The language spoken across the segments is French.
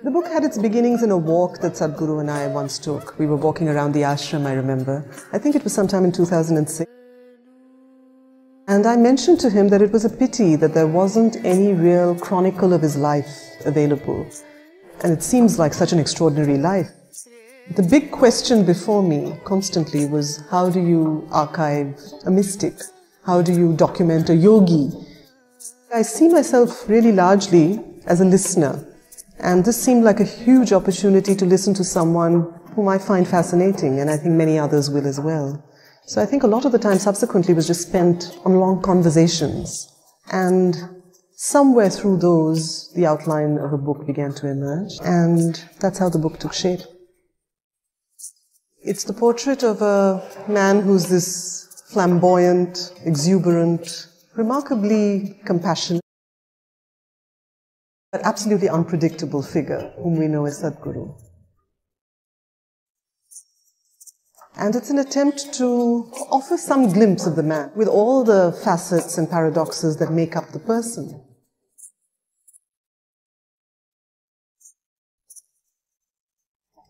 The book had its beginnings in a walk that Sadhguru and I once took. We were walking around the ashram, I remember. I think it was sometime in 2006. And I mentioned to him that it was a pity that there wasn't any real chronicle of his life available. And it seems like such an extraordinary life. The big question before me constantly was, how do you archive a mystic? How do you document a yogi? I see myself really largely as a listener. And this seemed like a huge opportunity to listen to someone whom I find fascinating, and I think many others will as well. So I think a lot of the time subsequently was just spent on long conversations. And somewhere through those, the outline of a book began to emerge, and that's how the book took shape. It's the portrait of a man who's this flamboyant, exuberant, remarkably compassionate, but absolutely unpredictable figure whom we know as Sadhguru. And it's an attempt to offer some glimpse of the man with all the facets and paradoxes that make up the person.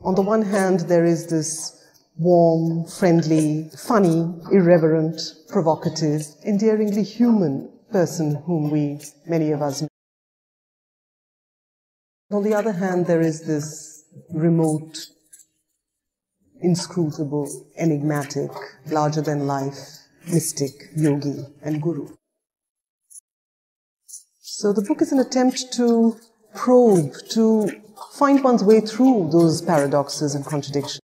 On the one hand, there is this warm, friendly, funny, irreverent, provocative, endearingly human person whom many of us know. On the other hand, there is this remote, inscrutable, enigmatic, larger-than-life, mystic, yogi, and guru. So the book is an attempt to probe, to find one's way through those paradoxes and contradictions.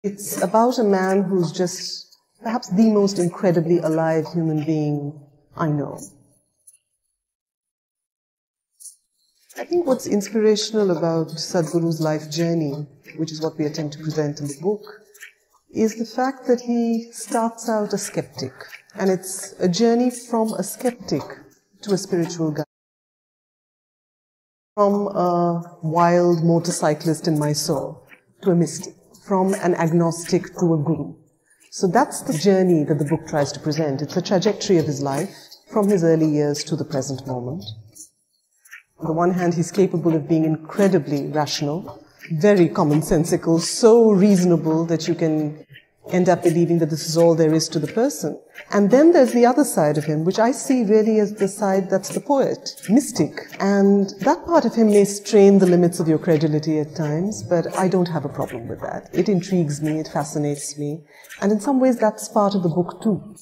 It's about a man who's just perhaps the most incredibly alive human being I know. I think what's inspirational about Sadhguru's life journey, which is what we attempt to present in the book, is the fact that he starts out a skeptic. And it's a journey from a skeptic to a spiritual guide. From a wild motorcyclist in Mysore to a mystic. From an agnostic to a guru. So that's the journey that the book tries to present. It's a trajectory of his life, from his early years to the present moment. On the one hand, he's capable of being incredibly rational, very commonsensical, so reasonable that you can end up believing that this is all there is to the person. And then there's the other side of him, which I see really as the side that's the poet, mystic. And that part of him may strain the limits of your credulity at times, but I don't have a problem with that. It intrigues me, it fascinates me, and in some ways that's part of the book too.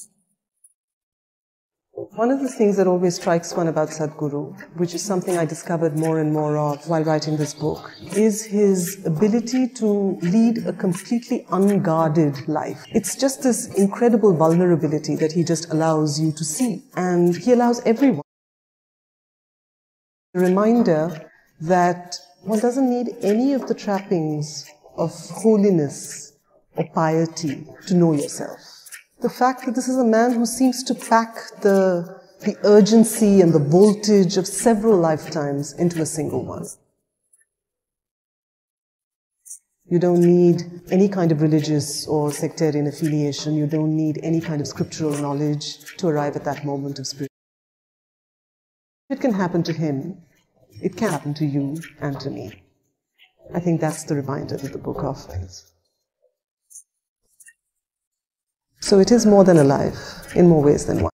One of the things that always strikes one about Sadhguru, which is something I discovered more and more of while writing this book, is his ability to lead a completely unguarded life. It's just this incredible vulnerability that he just allows you to see. And he allows everyone. A reminder that one doesn't need any of the trappings of holiness or piety to know yourself. The fact that this is a man who seems to pack the urgency and the voltage of several lifetimes into a single one. You don't need any kind of religious or sectarian affiliation. You don't need any kind of scriptural knowledge to arrive at that moment of spirit. It can happen to him. It can happen to you and to me. I think that's the reminder that the book offers. So it is more than a life, in more ways than one.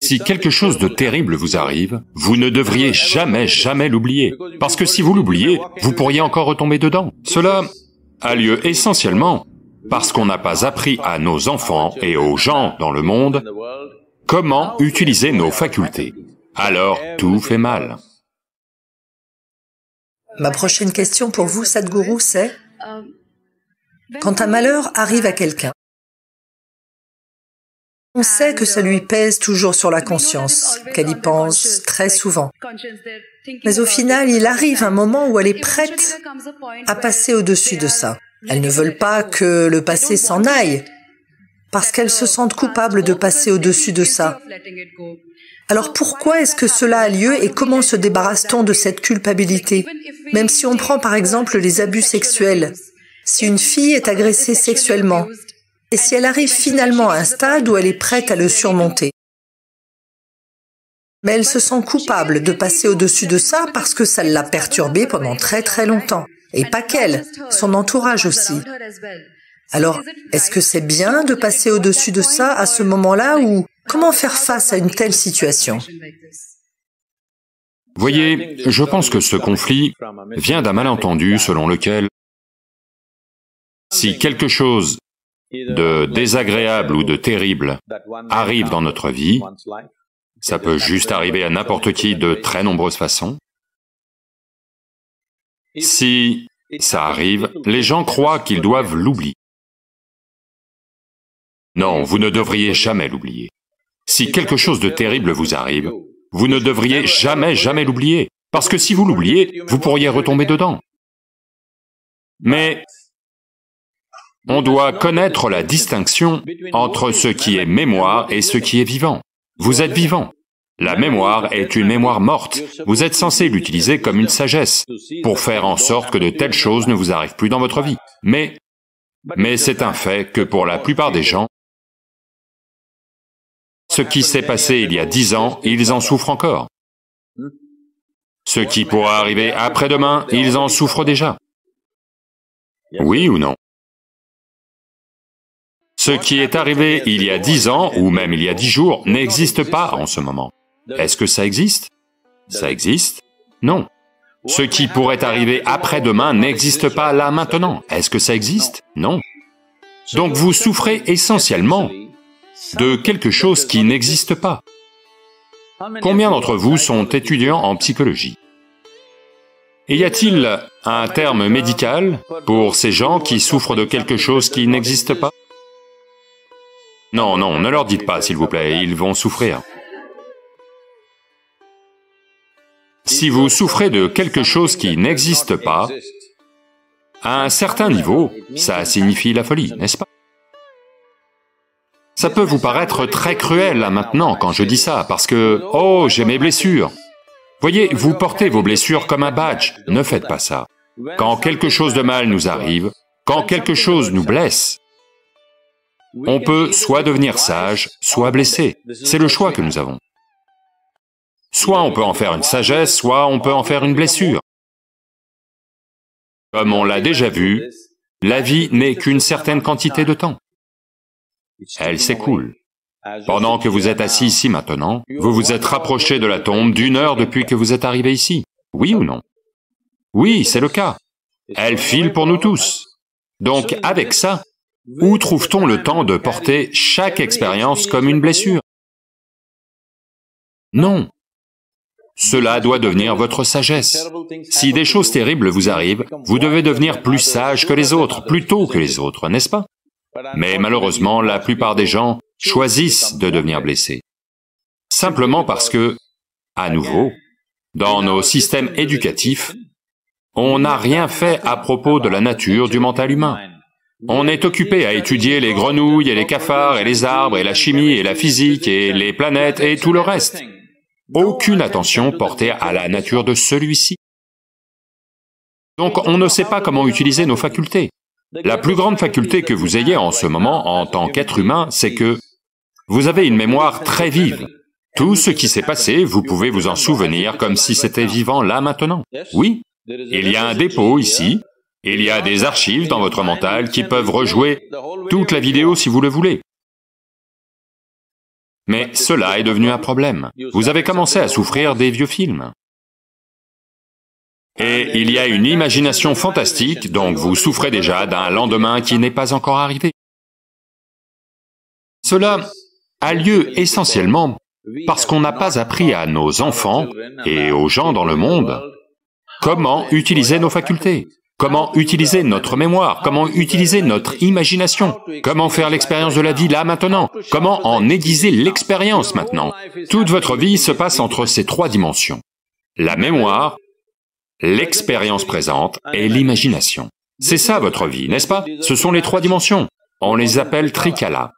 Si quelque chose de terrible vous arrive, vous ne devriez jamais l'oublier. Parce que si vous l'oubliez, vous pourriez encore retomber dedans. Cela a lieu essentiellement parce qu'on n'a pas appris à nos enfants et aux gens dans le monde comment utiliser nos facultés. Alors, tout fait mal. Ma prochaine question pour vous, Sadhguru, c'est quand un malheur arrive à quelqu'un, on sait que ça lui pèse toujours sur la conscience, qu'elle y pense très souvent. Mais au final, il arrive un moment où elle est prête à passer au-dessus de ça. Elles ne veulent pas que le passé s'en aille, parce qu'elles se sentent coupables de passer au-dessus de ça. Alors pourquoi est-ce que cela a lieu et comment se débarrasse-t-on de cette culpabilité? Même si on prend par exemple les abus sexuels, si une fille est agressée sexuellement, et si elle arrive finalement à un stade où elle est prête à le surmonter, mais elle se sent coupable de passer au-dessus de ça parce que ça l'a perturbée pendant très très longtemps. Et pas qu'elle, son entourage aussi. Alors, est-ce que c'est bien de passer au-dessus de ça à ce moment-là ou comment faire face à une telle situation? Voyez, je pense que ce conflit vient d'un malentendu selon lequel si quelque chose de désagréable ou de terrible arrive dans notre vie, ça peut juste arriver à n'importe qui de très nombreuses façons. Si ça arrive, les gens croient qu'ils doivent l'oublier. Non, vous ne devriez jamais l'oublier. Si quelque chose de terrible vous arrive, vous ne devriez jamais l'oublier, parce que si vous l'oubliez, vous pourriez retomber dedans. Mais on doit connaître la distinction entre ce qui est mémoire et ce qui est vivant. Vous êtes vivant. La mémoire est une mémoire morte. Vous êtes censé l'utiliser comme une sagesse, pour faire en sorte que de telles choses ne vous arrivent plus dans votre vie. Mais c'est un fait que pour la plupart des gens, ce qui s'est passé il y a 10 ans, ils en souffrent encore. Ce qui pourra arriver après-demain, ils en souffrent déjà. Oui ou non? Ce qui est arrivé il y a 10 ans, ou même il y a 10 jours, n'existe pas en ce moment. Est-ce que ça existe? Ça existe? Non. Ce qui pourrait arriver après-demain n'existe pas là maintenant. Est-ce que ça existe? Non. Donc vous souffrez essentiellement de quelque chose qui n'existe pas. Combien d'entre vous sont étudiants en psychologie? Et y a-t-il un terme médical pour ces gens qui souffrent de quelque chose qui n'existe pas? Non, ne leur dites pas, s'il vous plaît, ils vont souffrir. Si vous souffrez de quelque chose qui n'existe pas, à un certain niveau, ça signifie la folie, n'est-ce pas? Ça peut vous paraître très cruel là maintenant quand je dis ça, parce que, oh, j'ai mes blessures. Voyez, vous portez vos blessures comme un badge, ne faites pas ça. Quand quelque chose de mal nous arrive, quand quelque chose nous blesse, on peut soit devenir sage, soit blessé. C'est le choix que nous avons. Soit on peut en faire une sagesse, soit on peut en faire une blessure. Comme on l'a déjà vu, la vie n'est qu'une certaine quantité de temps. Elle s'écoule. Pendant que vous êtes assis ici maintenant, vous vous êtes rapproché de la tombe d'1 heure depuis que vous êtes arrivé ici. Oui ou non? Oui, c'est le cas. Elle file pour nous tous. Donc avec ça, où trouve-t-on le temps de porter chaque expérience comme une blessure? Non. Cela doit devenir votre sagesse. Si des choses terribles vous arrivent, vous devez devenir plus sage que les autres, plus tôt que les autres, n'est-ce pas? Mais malheureusement, la plupart des gens choisissent de devenir blessés. Simplement parce que, à nouveau, dans nos systèmes éducatifs, on n'a rien fait à propos de la nature du mental humain. On est occupé à étudier les grenouilles et les cafards et les arbres et la chimie et la physique et les planètes et tout le reste. Aucune attention portée à la nature de celui-ci. Donc on ne sait pas comment utiliser nos facultés. La plus grande faculté que vous ayez en ce moment en tant qu'être humain, c'est que vous avez une mémoire très vive. Tout ce qui s'est passé, vous pouvez vous en souvenir comme si c'était vivant là maintenant. Oui, il y a un dépôt ici, il y a des archives dans votre mental qui peuvent rejouer toute la vidéo si vous le voulez. Mais cela est devenu un problème. Vous avez commencé à souffrir des vieux films. Et il y a une imagination fantastique, donc vous souffrez déjà d'un lendemain qui n'est pas encore arrivé. Cela a lieu essentiellement parce qu'on n'a pas appris à nos enfants et aux gens dans le monde comment utiliser nos facultés, comment utiliser notre mémoire, comment utiliser notre imagination, comment faire l'expérience de la vie là maintenant, comment en aiguiser l'expérience maintenant. Toute votre vie se passe entre ces 3 dimensions. La mémoire, l'expérience présente et l'imagination. C'est ça votre vie, n'est-ce pas? Ce sont les 3 dimensions. On les appelle trikala,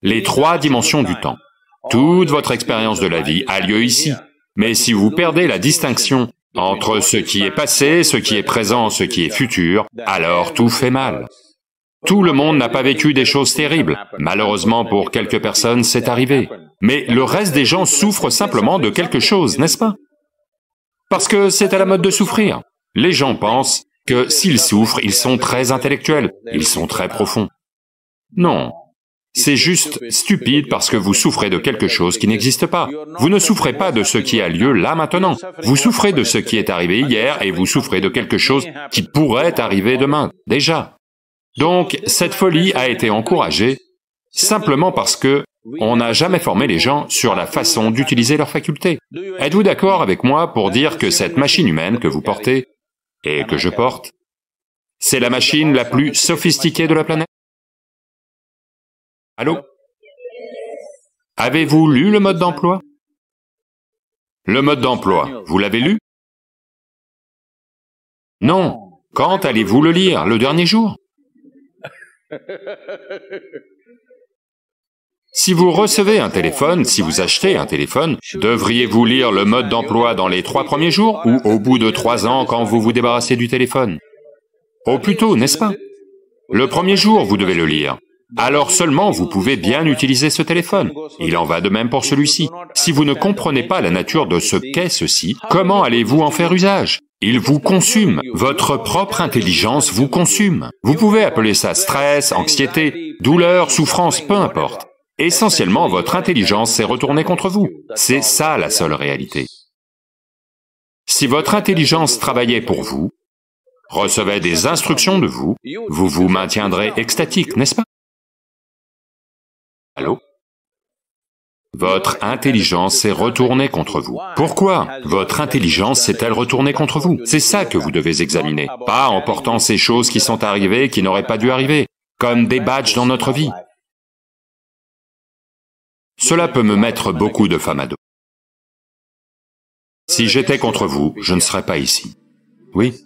les 3 dimensions du temps. Toute votre expérience de la vie a lieu ici. Mais si vous perdez la distinction entre ce qui est passé, ce qui est présent, ce qui est futur, alors tout fait mal. Tout le monde n'a pas vécu des choses terribles. Malheureusement, pour quelques personnes, c'est arrivé. Mais le reste des gens souffrent simplement de quelque chose, n'est-ce pas? Parce que c'est à la mode de souffrir. Les gens pensent que s'ils souffrent, ils sont très intellectuels, ils sont très profonds. Non. C'est juste stupide parce que vous souffrez de quelque chose qui n'existe pas. Vous ne souffrez pas de ce qui a lieu là maintenant. Vous souffrez de ce qui est arrivé hier et vous souffrez de quelque chose qui pourrait arriver demain, déjà. Donc, cette folie a été encouragée simplement parce que on n'a jamais formé les gens sur la façon d'utiliser leurs facultés. Êtes-vous d'accord avec moi pour dire que cette machine humaine que vous portez, et que je porte, c'est la machine la plus sophistiquée de la planète? Allô? Avez-vous lu le mode d'emploi? Le mode d'emploi, vous l'avez lu? Non. Quand allez-vous le lire? Le dernier jour? Si vous recevez un téléphone, si vous achetez un téléphone, devriez-vous lire le mode d'emploi dans les 3 premiers jours ou au bout de 3 ans quand vous vous débarrassez du téléphone? Au plus tôt, n'est-ce pas? Le premier jour, vous devez le lire. Alors seulement vous pouvez bien utiliser ce téléphone. Il en va de même pour celui-ci. Si vous ne comprenez pas la nature de ce qu'est ceci, comment allez-vous en faire usage? Il vous consume. Votre propre intelligence vous consume. Vous pouvez appeler ça stress, anxiété, douleur, souffrance, peu importe. Essentiellement, votre intelligence s'est retournée contre vous. C'est ça la seule réalité. Si votre intelligence travaillait pour vous, recevait des instructions de vous, vous vous maintiendrez extatique, n'est-ce pas? Allô? Votre intelligence s'est retournée contre vous. Pourquoi votre intelligence s'est-elle retournée contre vous? C'est ça que vous devez examiner, pas en portant ces choses qui sont arrivées, qui n'auraient pas dû arriver, comme des badges dans notre vie. Cela peut me mettre beaucoup de femmes à dos. Si j'étais contre vous, je ne serais pas ici. Oui.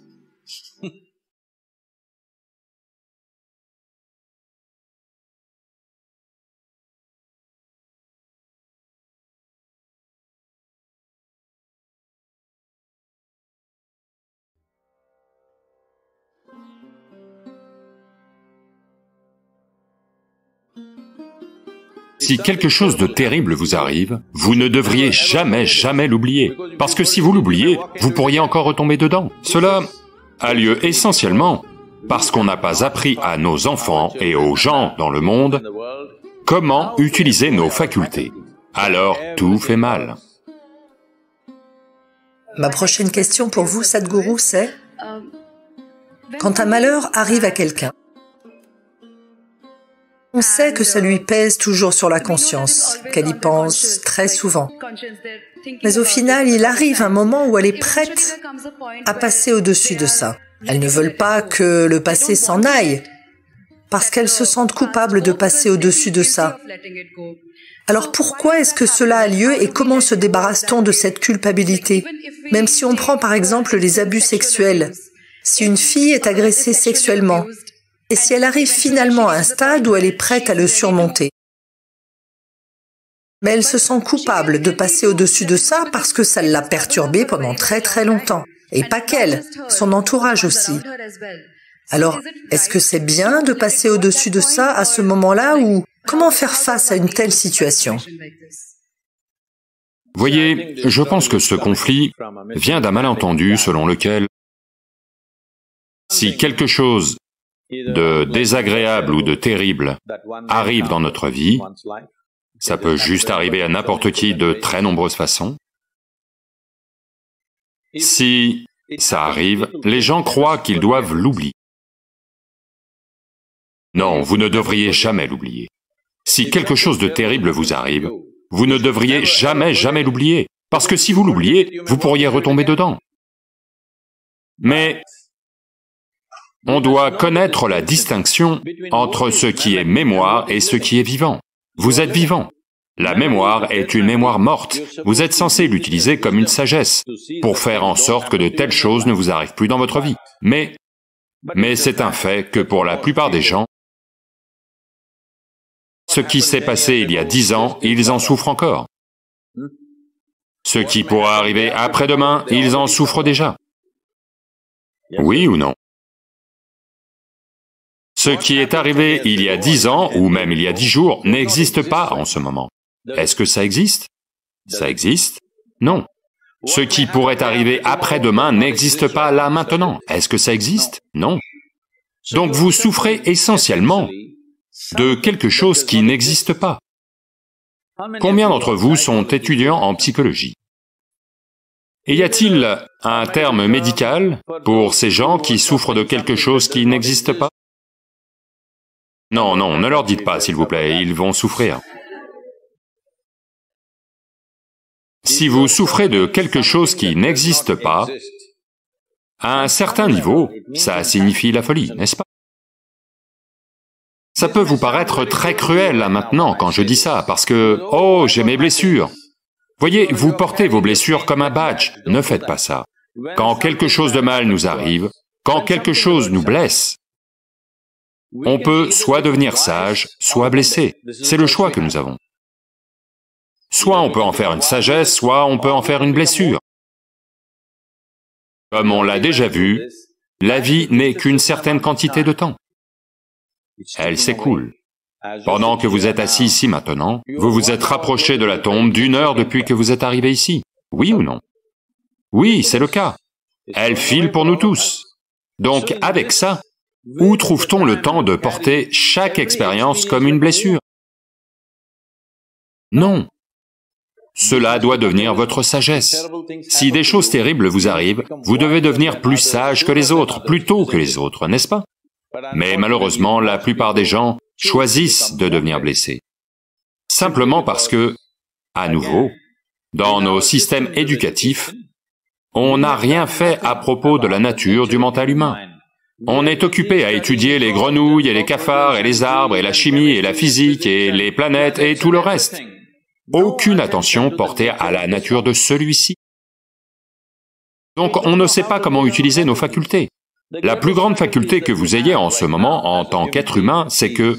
Si quelque chose de terrible vous arrive, vous ne devriez jamais, jamais l'oublier. Parce que si vous l'oubliez, vous pourriez encore retomber dedans. Cela a lieu essentiellement parce qu'on n'a pas appris à nos enfants et aux gens dans le monde comment utiliser nos facultés. Alors, tout fait mal. Ma prochaine question pour vous, Sadhguru, c'est quand un malheur arrive à quelqu'un, on sait que ça lui pèse toujours sur la conscience, qu'elle y pense très souvent. Mais au final, il arrive un moment où elle est prête à passer au-dessus de ça. Elles ne veulent pas que le passé s'en aille, parce qu'elles se sentent coupables de passer au-dessus de ça. Alors pourquoi est-ce que cela a lieu et comment se débarrasse-t-on de cette culpabilité? Même si on prend par exemple les abus sexuels. Si une fille est agressée sexuellement, et si elle arrive finalement à un stade où elle est prête à le surmonter. Mais elle se sent coupable de passer au-dessus de ça parce que ça l'a perturbée pendant très très longtemps. Et pas qu'elle, son entourage aussi. Alors, est-ce que c'est bien de passer au-dessus de ça à ce moment-là ou comment faire face à une telle situation? Voyez, je pense que ce conflit vient d'un malentendu selon lequel si quelque chose de désagréable ou de terrible arrive dans notre vie, ça peut juste arriver à n'importe qui de très nombreuses façons. Si ça arrive, les gens croient qu'ils doivent l'oublier. Non, vous ne devriez jamais l'oublier. Si quelque chose de terrible vous arrive, vous ne devriez jamais, jamais l'oublier, parce que si vous l'oubliez, vous pourriez retomber dedans. Mais on doit connaître la distinction entre ce qui est mémoire et ce qui est vivant. Vous êtes vivant. La mémoire est une mémoire morte. Vous êtes censé l'utiliser comme une sagesse, pour faire en sorte que de telles choses ne vous arrivent plus dans votre vie. Mais c'est un fait que pour la plupart des gens, Ce qui s'est passé il y a 10 ans, ils en souffrent encore. Ce qui pourra arriver après-demain, ils en souffrent déjà. Oui ou non? Ce qui est arrivé il y a 10 ans, ou même il y a 10 jours, n'existe pas en ce moment. Est-ce que ça existe? Ça existe? Non. Ce qui pourrait arriver après-demain n'existe pas là maintenant. Est-ce que ça existe? Non. Donc vous souffrez essentiellement de quelque chose qui n'existe pas. Combien d'entre vous sont étudiants en psychologie? Et y a-t-il un terme médical pour ces gens qui souffrent de quelque chose qui n'existe pas? Non, non, ne leur dites pas, s'il vous plaît, ils vont souffrir. Si vous souffrez de quelque chose qui n'existe pas, à un certain niveau, ça signifie la folie, n'est-ce pas? Ça peut vous paraître très cruel là maintenant quand je dis ça, parce que, oh, j'ai mes blessures. Voyez, vous portez vos blessures comme un badge, ne faites pas ça. Quand quelque chose de mal nous arrive, quand quelque chose nous blesse, on peut soit devenir sage, soit blessé. C'est le choix que nous avons. Soit on peut en faire une sagesse, soit on peut en faire une blessure. Comme on l'a déjà vu, la vie n'est qu'une certaine quantité de temps. Elle s'écoule. Pendant que vous êtes assis ici maintenant, vous vous êtes rapproché de la tombe d'1 heure depuis que vous êtes arrivé ici. Oui ou non? Oui, c'est le cas. Elle file pour nous tous. Donc avec ça, où trouve-t-on le temps de porter chaque expérience comme une blessure? Non. Cela doit devenir votre sagesse. Si des choses terribles vous arrivent, vous devez devenir plus sage que les autres, plus tôt que les autres, n'est-ce pas? Mais malheureusement, la plupart des gens choisissent de devenir blessés. Simplement parce que, à nouveau, dans nos systèmes éducatifs, on n'a rien fait à propos de la nature du mental humain. On est occupé à étudier les grenouilles et les cafards et les arbres et la chimie et la physique et les planètes et tout le reste. Aucune attention portée à la nature de celui-ci. Donc on ne sait pas comment utiliser nos facultés. La plus grande faculté que vous ayez en ce moment en tant qu'être humain, c'est que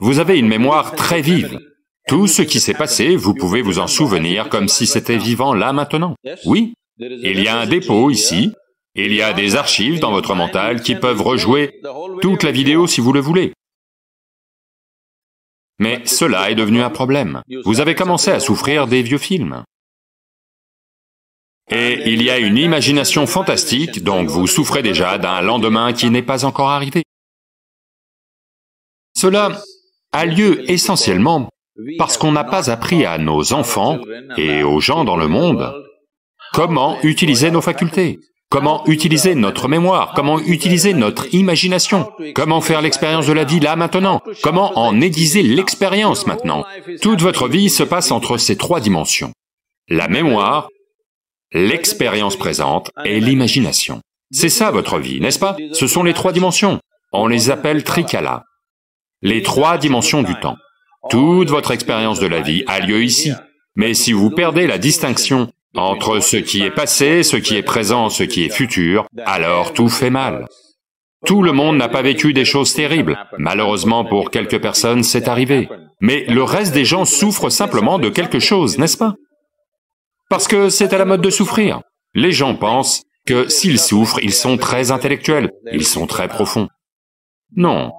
vous avez une mémoire très vive. Tout ce qui s'est passé, vous pouvez vous en souvenir comme si c'était vivant là maintenant. Oui, il y a un dépôt ici, il y a des archives dans votre mental qui peuvent rejouer toute la vidéo si vous le voulez. Mais cela est devenu un problème. Vous avez commencé à souffrir des vieux films. Et il y a une imagination fantastique, donc vous souffrez déjà d'un lendemain qui n'est pas encore arrivé. Cela a lieu essentiellement parce qu'on n'a pas appris à nos enfants et aux gens dans le monde comment utiliser nos facultés, comment utiliser notre mémoire, comment utiliser notre imagination, comment faire l'expérience de la vie là maintenant, comment en aiguiser l'expérience maintenant. Toute votre vie se passe entre ces 3 dimensions. La mémoire, l'expérience présente et l'imagination. C'est ça votre vie, n'est-ce pas? Ce sont les 3 dimensions. On les appelle trikala. Les 3 dimensions du temps. Toute votre expérience de la vie a lieu ici. Mais si vous perdez la distinction entre ce qui est passé, ce qui est présent, ce qui est futur, alors tout fait mal. Tout le monde n'a pas vécu des choses terribles. Malheureusement pour quelques personnes, c'est arrivé. Mais le reste des gens souffrent simplement de quelque chose, n'est-ce pas? Parce que c'est à la mode de souffrir. Les gens pensent que s'ils souffrent, ils sont très intellectuels, ils sont très profonds. Non.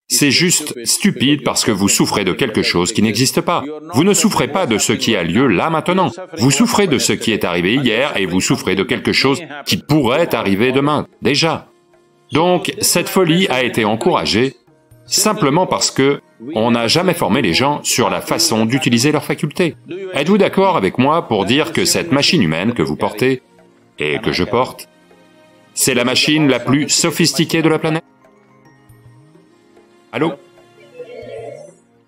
C'est juste stupide parce que vous souffrez de quelque chose qui n'existe pas. Vous ne souffrez pas de ce qui a lieu là maintenant. Vous souffrez de ce qui est arrivé hier et vous souffrez de quelque chose qui pourrait arriver demain, déjà. Donc, cette folie a été encouragée simplement parce que on n'a jamais formé les gens sur la façon d'utiliser leurs facultés. Êtes-vous d'accord avec moi pour dire que cette machine humaine que vous portez, et que je porte, c'est la machine la plus sophistiquée de la planète? Allô?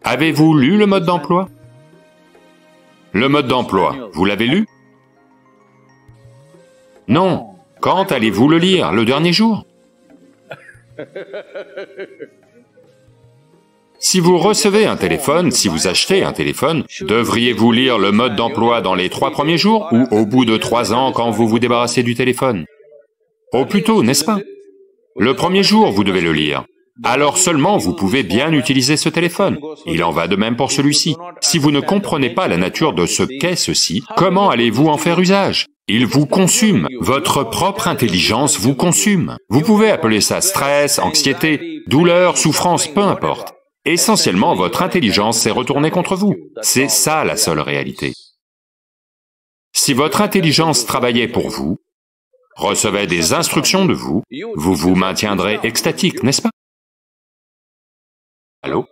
Avez-vous lu le mode d'emploi? Le mode d'emploi, vous l'avez lu? Non. Quand allez-vous le lire? Le dernier jour? Si vous recevez un téléphone, si vous achetez un téléphone, devriez-vous lire le mode d'emploi dans les 3 premiers jours ou au bout de 3 ans quand vous vous débarrassez du téléphone? Au plus tôt, n'est-ce pas? Le premier jour, vous devez le lire. alors seulement vous pouvez bien utiliser ce téléphone. Il en va de même pour celui-ci. Si vous ne comprenez pas la nature de ce qu'est ceci, comment allez-vous en faire usage? Il vous consume, votre propre intelligence vous consume. Vous pouvez appeler ça stress, anxiété, douleur, souffrance, peu importe. Essentiellement, votre intelligence s'est retournée contre vous. C'est ça la seule réalité. Si votre intelligence travaillait pour vous, recevait des instructions de vous, vous vous maintiendrez extatique, n'est-ce pas? Allô?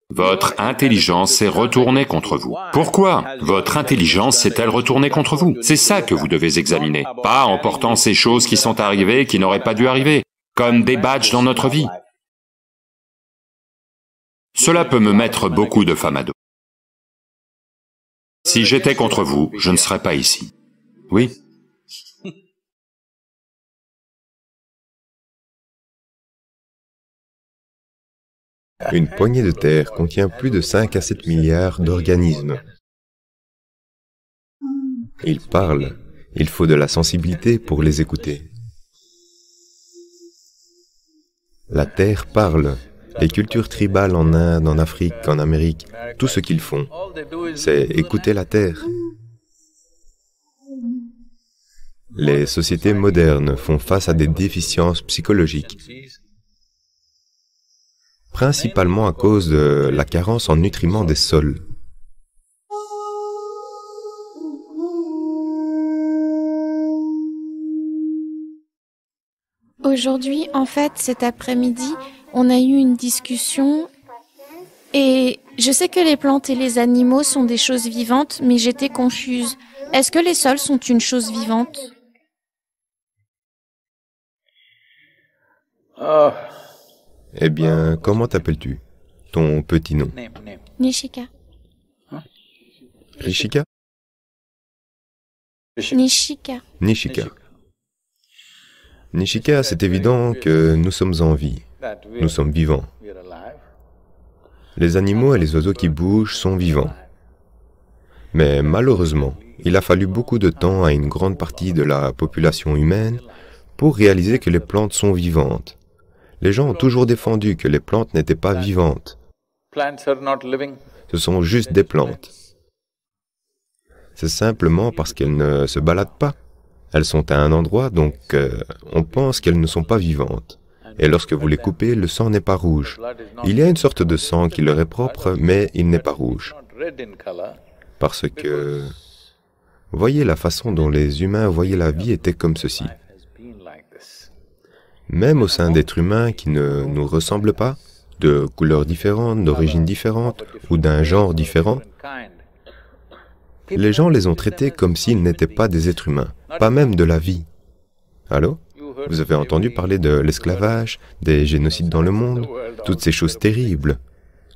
Votre intelligence s'est retournée contre vous. Pourquoi votre intelligence s'est-elle retournée contre vous? C'est ça que vous devez examiner, pas en portant ces choses qui sont arrivées, qui n'auraient pas dû arriver, comme des badges dans notre vie. Cela peut me mettre beaucoup de femme à dos. Si j'étais contre vous, je ne serais pas ici. Oui. Une poignée de terre contient plus de 5 à 7 milliards d'organismes. Ils parlent, il faut de la sensibilité pour les écouter. La terre parle. Les cultures tribales en Inde, en Afrique, en Amérique, tout ce qu'ils font, c'est écouter la terre. Les sociétés modernes font face à des déficiences psychologiques, principalement à cause de la carence en nutriments des sols. Aujourd'hui, en fait, cet après-midi, on a eu une discussion et je sais que les plantes et les animaux sont des choses vivantes, mais j'étais confuse. Est-ce que les sols sont une chose vivante? Eh bien, comment t'appelles-tu? Ton petit nom? Nishika. Rishika? Nishika. Nishika. Nishika, c'est évident que nous sommes en vie. Nous sommes vivants. Les animaux et les oiseaux qui bougent sont vivants. Mais malheureusement, il a fallu beaucoup de temps à une grande partie de la population humaine pour réaliser que les plantes sont vivantes. Les gens ont toujours défendu que les plantes n'étaient pas vivantes. Ce sont juste des plantes. C'est simplement parce qu'elles ne se baladent pas. Elles sont à un endroit, donc on pense qu'elles ne sont pas vivantes. Et lorsque vous les coupez, le sang n'est pas rouge. Il y a une sorte de sang qui leur est propre, mais il n'est pas rouge. Parce que... Voyez la façon dont les humains voyaient la vie était comme ceci. Même au sein d'êtres humains qui ne nous ressemblent pas, de couleurs différentes, d'origines différentes, ou d'un genre différent, les gens les ont traités comme s'ils n'étaient pas des êtres humains, pas même de la vie. Allô? Vous avez entendu parler de l'esclavage, des génocides dans le monde, toutes ces choses terribles.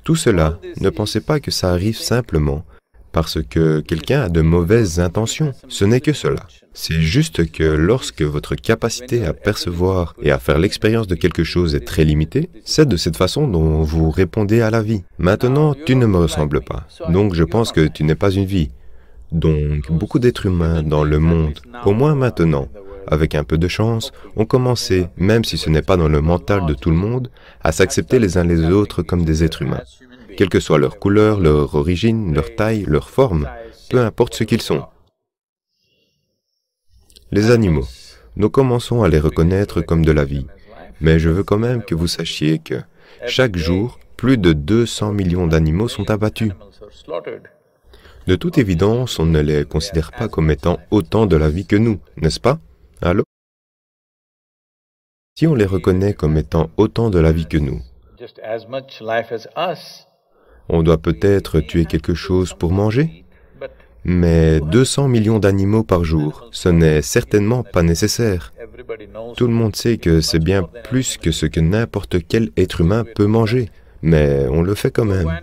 Tout cela, ne pensez pas que ça arrive simplement parce que quelqu'un a de mauvaises intentions. Ce n'est que cela. C'est juste que lorsque votre capacité à percevoir et à faire l'expérience de quelque chose est très limitée, c'est de cette façon dont vous répondez à la vie. Maintenant, tu ne me ressembles pas, donc je pense que tu n'es pas une vie. Donc, beaucoup d'êtres humains dans le monde, au moins maintenant, avec un peu de chance, ont commencé, même si ce n'est pas dans le mental de tout le monde, à s'accepter les uns les autres comme des êtres humains. Quelle que soit leur couleur, leur origine, leur taille, leur forme, peu importe ce qu'ils sont. Les animaux, nous commençons à les reconnaître comme de la vie, mais je veux quand même que vous sachiez que, chaque jour, plus de 200 millions d'animaux sont abattus. De toute évidence, on ne les considère pas comme étant autant de la vie que nous, n'est-ce pas? Allô? Si on les reconnaît comme étant autant de la vie que nous, on doit peut-être tuer quelque chose pour manger, mais 200 millions d'animaux par jour, ce n'est certainement pas nécessaire. Tout le monde sait que c'est bien plus que ce que n'importe quel être humain peut manger, mais on le fait quand même.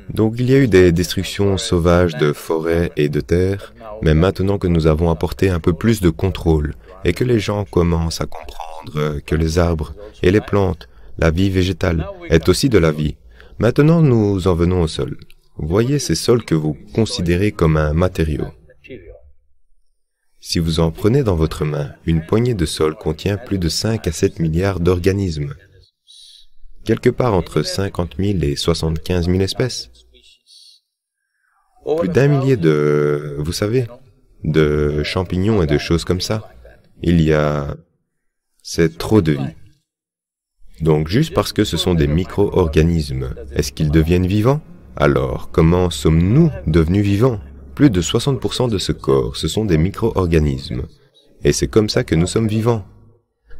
Donc il y a eu des destructions sauvages de forêts et de terres, mais maintenant que nous avons apporté un peu plus de contrôle et que les gens commencent à comprendre que les arbres et les plantes, la vie végétale, est aussi de la vie, maintenant nous en venons au sol. Voyez ces sols que vous considérez comme un matériau. Si vous en prenez dans votre main, une poignée de sol contient plus de 5 à 7 milliards d'organismes. quelque part entre 50 000 et 75 000 espèces. Plus d'1 millier de, vous savez, de champignons et de choses comme ça. C'est trop de vie. Donc juste parce que ce sont des micro-organismes, est-ce qu'ils deviennent vivants? Alors, comment sommes-nous devenus vivants? Plus de 60% de ce corps, ce sont des micro-organismes. Et c'est comme ça que nous sommes vivants.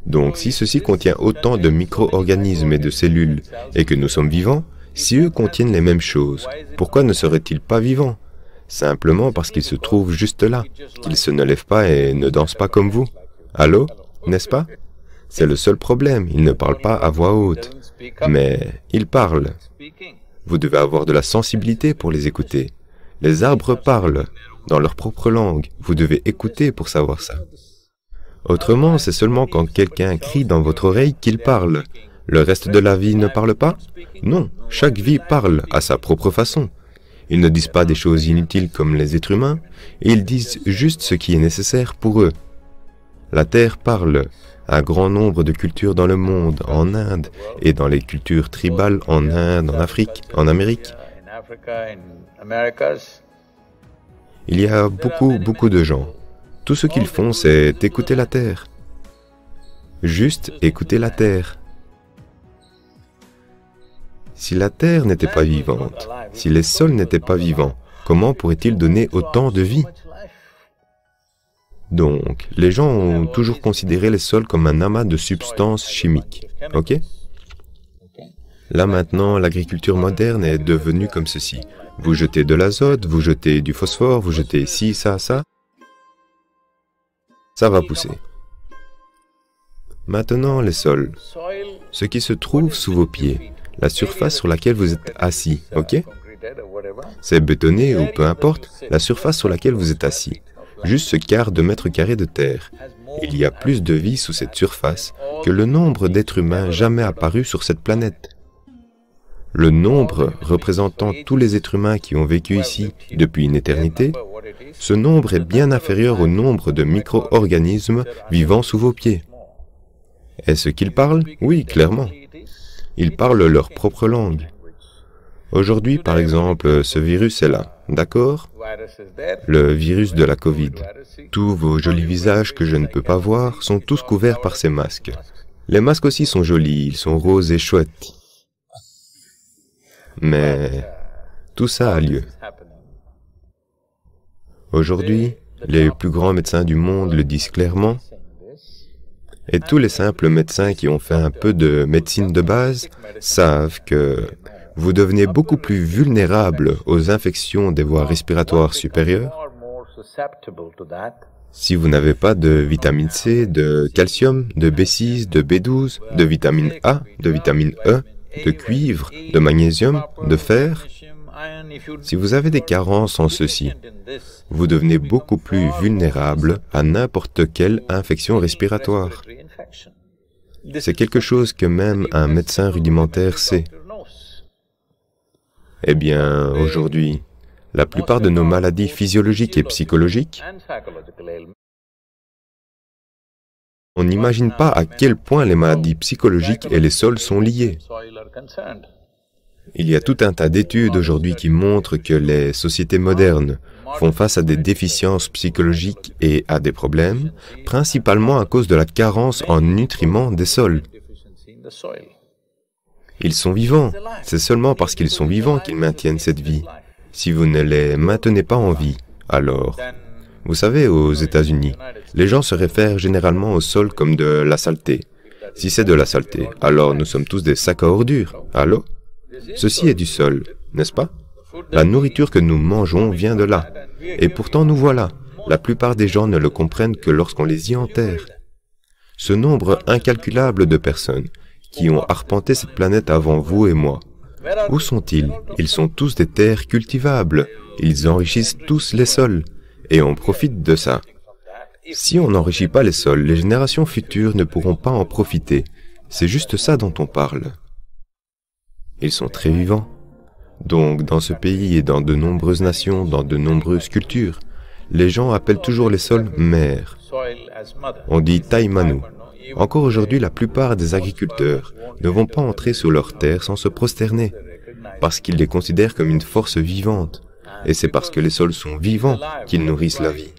Donc si ceci contient autant de micro-organismes et de cellules, et que nous sommes vivants, si eux contiennent les mêmes choses, pourquoi ne seraient-ils pas vivants? Simplement parce qu'ils se trouvent juste là, qu'ils se ne lèvent pas et ne dansent pas comme vous. Allô? N'est-ce pas? C'est le seul problème, ils ne parlent pas à voix haute. Mais ils parlent. Vous devez avoir de la sensibilité pour les écouter. Les arbres parlent, dans leur propre langue. Vous devez écouter pour savoir ça. Autrement, c'est seulement quand quelqu'un crie dans votre oreille qu'il parle. Le reste de la vie ne parle pas? Non, chaque vie parle à sa propre façon. Ils ne disent pas des choses inutiles comme les êtres humains, ils disent juste ce qui est nécessaire pour eux. La Terre parle. Un grand nombre de cultures dans le monde, en Inde, et dans les cultures tribales en Inde, en Afrique, en Amérique. Il y a beaucoup de gens. Tout ce qu'ils font, c'est écouter la Terre. Juste écouter la Terre. Si la Terre n'était pas vivante, si les sols n'étaient pas vivants, comment pourraient-ils donner autant de vie? Donc, les gens ont toujours considéré les sols comme un amas de substances chimiques, ok? Là maintenant, l'agriculture moderne est devenue comme ceci. Vous jetez de l'azote, vous jetez du phosphore, vous jetez ci, ça, ça. Ça va pousser. Maintenant, les sols. Ce qui se trouve sous vos pieds, la surface sur laquelle vous êtes assis, ok? C'est bétonné ou peu importe, la surface sur laquelle vous êtes assis. Juste ce quart de mètre carré de terre. Il y a plus de vie sous cette surface que le nombre d'êtres humains jamais apparus sur cette planète. Le nombre représentant tous les êtres humains qui ont vécu ici depuis une éternité, ce nombre est bien inférieur au nombre de micro-organismes vivant sous vos pieds. Est-ce qu'ils parlent? Oui, clairement. Ils parlent leur propre langue. Aujourd'hui, par exemple, ce virus est là, d'accord? Le virus de la Covid. Tous vos jolis visages que je ne peux pas voir sont tous couverts par ces masques. Les masques aussi sont jolis, ils sont roses et chouettes. Mais tout ça a lieu. Aujourd'hui, les plus grands médecins du monde le disent clairement, et tous les simples médecins qui ont fait un peu de médecine de base savent que vous devenez beaucoup plus vulnérable aux infections des voies respiratoires supérieures si vous n'avez pas de vitamine C, de calcium, de B6, de B12, de vitamine A, de vitamine E, de cuivre, de magnésium, de fer. Si vous avez des carences en ceci, vous devenez beaucoup plus vulnérable à n'importe quelle infection respiratoire. C'est quelque chose que même un médecin rudimentaire sait. Eh bien, aujourd'hui, la plupart de nos maladies physiologiques et psychologiques, on n'imagine pas à quel point les maladies psychologiques et les sols sont liés. Il y a tout un tas d'études aujourd'hui qui montrent que les sociétés modernes font face à des déficiences psychologiques et à des problèmes, principalement à cause de la carence en nutriments des sols. Ils sont vivants, c'est seulement parce qu'ils sont vivants qu'ils maintiennent cette vie. Si vous ne les maintenez pas en vie, alors... Vous savez, aux États-Unis, les gens se réfèrent généralement au sol comme de la saleté. Si c'est de la saleté, alors nous sommes tous des sacs à ordures. Allô? Ceci est du sol, n'est-ce pas? La nourriture que nous mangeons vient de là. Et pourtant nous voilà. La plupart des gens ne le comprennent que lorsqu'on les y enterre. Ce nombre incalculable de personnes qui ont arpenté cette planète avant vous et moi, où sont-ils? Ils sont tous des terres cultivables. Ils enrichissent tous les sols. Et on profite de ça. Si on n'enrichit pas les sols, les générations futures ne pourront pas en profiter. C'est juste ça dont on parle. Ils sont très vivants. Donc, dans ce pays et dans de nombreuses nations, dans de nombreuses cultures, les gens appellent toujours les sols mères. On dit Taimanu. Encore aujourd'hui, la plupart des agriculteurs ne vont pas entrer sur leurs terres sans se prosterner, parce qu'ils les considèrent comme une force vivante. Et c'est parce que les sols sont vivants qu'ils nourrissent la vie.